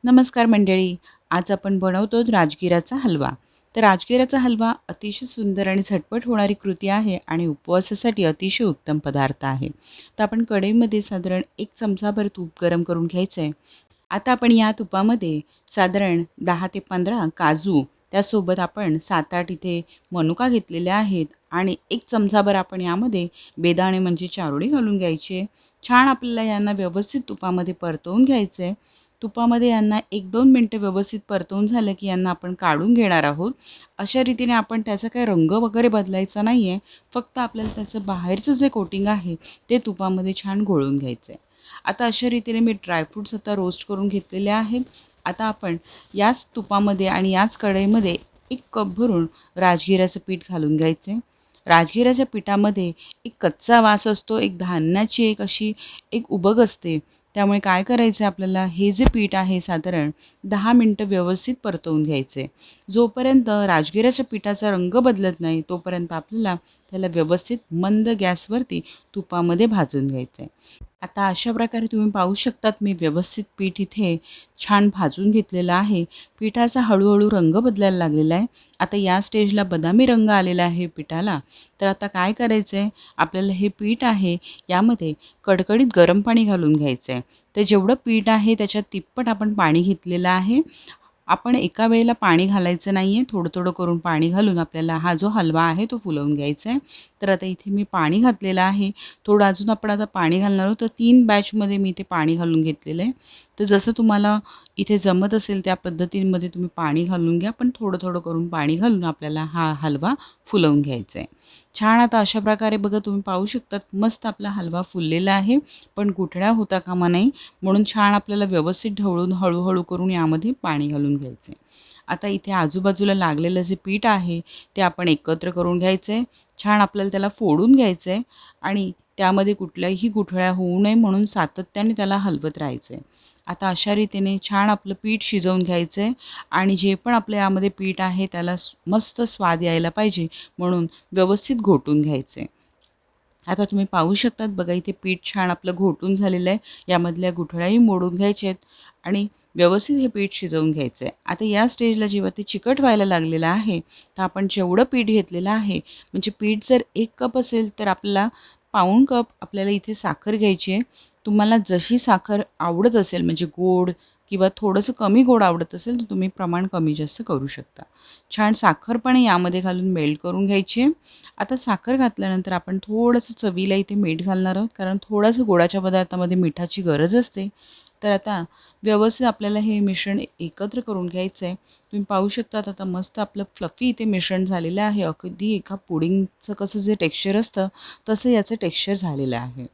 नमस्कार मंडळी. आज आपण बनवतो राजगिराचा हलवा. तर राजगिराचा हलवा अतिशय सुंदर आणि झटपट होणारी कृती आहे आणि उपवासासाठी अतिशय उत्तम पदार्थ आहे. तर आपण कढईमध्ये साधारण 1 चमचाभर तूप गरम करून घ्यायचं आहे. आता आपण या तुपामध्ये साधारण 10 ते 15 काजू, त्यासोबत आपण 7-8 इथे मनुका घेतलेल्या आहेत आणि 1 चमचाभर आपण यामध्ये बेदाणे म्हणजे चारोळी घालून घ्यायचे. छान आपल्याला यांना व्यवस्थित तुपामध्ये परतवून घ्यायचं आहे. तुपामध्ये यांना 1-2 मिनटं व्यवस्थित परतवून झालं की यांना आपण काढून घेणार आहोत. अशा रीतीने आपण त्याचा काही रंग वगैरे बदलायचा नाही आहे. फक्त आपल्याला त्याचं बाहेरचं जे कोटिंग आहे ते तुपामध्ये छान घोळून घ्यायचं आहे. आता अशा रीतीने मी ड्रायफ्रूट्स आता रोस्ट करून घेतलेले आहेत. आता आपण याच तुपामध्ये आणि याच कढईमध्ये 1 कप भरून राजगिऱ्याचं पीठ घालून घ्यायचं आहे. राजगिऱ्याच्या पिठामध्ये एक कच्चा वास असतो, एक धान्याची एक उबग असते. त्यामुळे काय करायचं आहे आपल्याला, हे जे पीठ आहे साधारण 10 मिनटं व्यवस्थित परतवून घ्यायचं आहे. जोपर्यंत राजगिऱ्याच्या पिठाचा रंग बदलत नाही तोपर्यंत आपल्याला त्याला व्यवस्थित मंद गॅसवरती तुपामध्ये भाजून घ्यायचं आहे. आता अशा प्रकारे तुम्ही पाहू शकतात मी व्यवस्थित पीठ इथे छान भाजून घेतलेलं आहे. पिठाचा हळूहळू रंग बदलायला लागलेला आहे. आता या स्टेजला बदामी रंग आलेला आहे पिठाला. तर आता काय करायचं आहे, आपल्याला हे पीठ आहे यामध्ये कडकडीत गरम पाणी घालून घ्यायचं आहे. तर जेवढं पीठ आहे त्याच्या तिप्पट आपण पाणी घेतलेलं आहे. आपण एका वेळेला पाणी घालायचं नाही आहे, थोडं थोडं करून पाणी घालून आपल्याला हा जो हलवा आहे तो फुलवून घ्यायचा आहे. तर आता इथे मी पाणी घातलेलं आहे. थोडं अजून आपण आता पाणी घालणार आहोत. तर 3 बॅचमध्ये मी ते पाणी घालून घेतलेलं आहे. तर जसं तुम्हाला इथे जमत असेल त्या पद्धतीमध्ये तुम्ही पाणी घालून घ्या, पण थोडं थोडं करून पाणी घालून आपल्याला हा हलवा फुलवून घ्यायचा आहे. छान आता अशा प्रकारे बघा तुम्ही पाहू शकतात मस्त आपला हलवा फुललेला आहे, पण गुठळ्या होता कामा नाही. म्हणून छान आपल्याला व्यवस्थित ढवळून हळूहळू करून यामध्ये पाणी घालून घ्यायचं आहे. आता इथे आजूबाजूला लागलेलं जे पीठ आहे ते आपण एकत्र करून घ्यायचं आहे. छान आपल्याला त्याला फोडून घ्यायचं आहे आणि त्यामध्ये कुठल्याही गुठळ्या होऊ नये म्हणून सातत्याने त्याला हलवत राहायचं आहे. आता अशा रीतीने छान आपलं पीठ शिजवून घ्यायचं आहे आणि जे पण आपल्या यामध्ये पीठ आहे त्याला मस्त स्वाद यायला पाहिजे म्हणून व्यवस्थित घोटून घ्यायचं आहे. आता तुम्ही पाहू शकतात बघा इथे पीठ छान आपलं घोटून झालेलं आहे. यामधल्या गुठळ्याही मोडून घ्यायच्या आहेत आणि व्यवस्थित हे पीठ शिजवून घ्यायचं आहे. आता या स्टेजला जेव्हा ते चिकट व्हायला लागलेलं आहे तर आपण जेवढं पीठ घेतलेलं आहे, म्हणजे पीठ जर 1 कप असेल तर आपल्याला पाऊण कप आपल्याला इथे साखर घ्यायची आहे. तुम्हाला जशी साखर आवडत असेल म्हणजे गोड किंवा थोडंसं कमी गोड आवडत असेल तर तुम्ही प्रमाण कमी जास्त करू शकता. छान साखर पण यामध्ये घालून मेल्ट करून घ्यायची आहे. आता साखर घातल्यानंतर आपण थोडंसं चवीला इथे मीठ घालणार आहोत, कारण थोडंसं गोडाच्या पदार्थामध्ये मिठाची गरज असते. तर आता व्यवस्थित आपल्याला हे मिश्रण एकत्र करून घ्यायचं आहे. तुम्ही पाहू शकता आता मस्त आपलं फ्लफी इथे मिश्रण झालेलं आहे. अगदी एका पुडिंगचं कसं जे टेक्स्चर असतं तसं याचं टेक्स्चर झालेलं आहे.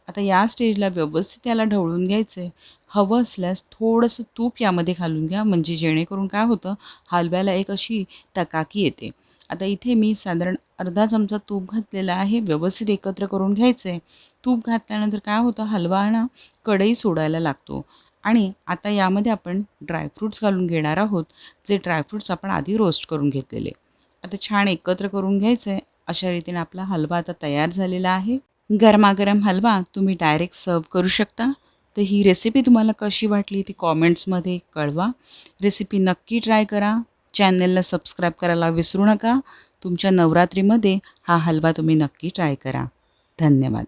आता या स्टेजला व्यवस्थित याला ढवळून घ्यायचं आहे. हवं असल्यास थोडंसं तूप यामध्ये घालून घ्या, म्हणजे जेणेकरून काय होतं, हलव्याला एक अशी तकाकी येते. आता इथे मी साधारण अर्धा चमचा तूप घातलेला आहे. व्यवस्थित एकत्र करून घ्यायचं आहे. तूप घातल्यानंतर काय होतं, हलवा ना कढई सोडायला लागतो. आणि आता यामध्ये आपण ड्रायफ्रूट्स घालून घेणार आहोत, जे ड्रायफ्रूट्स आपण आधी रोस्ट करून घेतलेले. आता छान एकत्र करून घ्यायचं आहे. अशा रीतीने आपला हलवा आता तयार झालेला आहे. गरमागरम हलवा तुम्ही डायरेक्ट सर्व करू शकता. तर ही रेसिपी तुम्हाला कशी वाटली ती कॉमेंट्समध्ये कळवा. रेसिपी नक्की ट्राय करा. चॅनलला सबस्क्राईब करायला विसरू नका. तुमच्या नवरात्रीमध्ये हा हलवा तुम्ही नक्की ट्राय करा. धन्यवाद.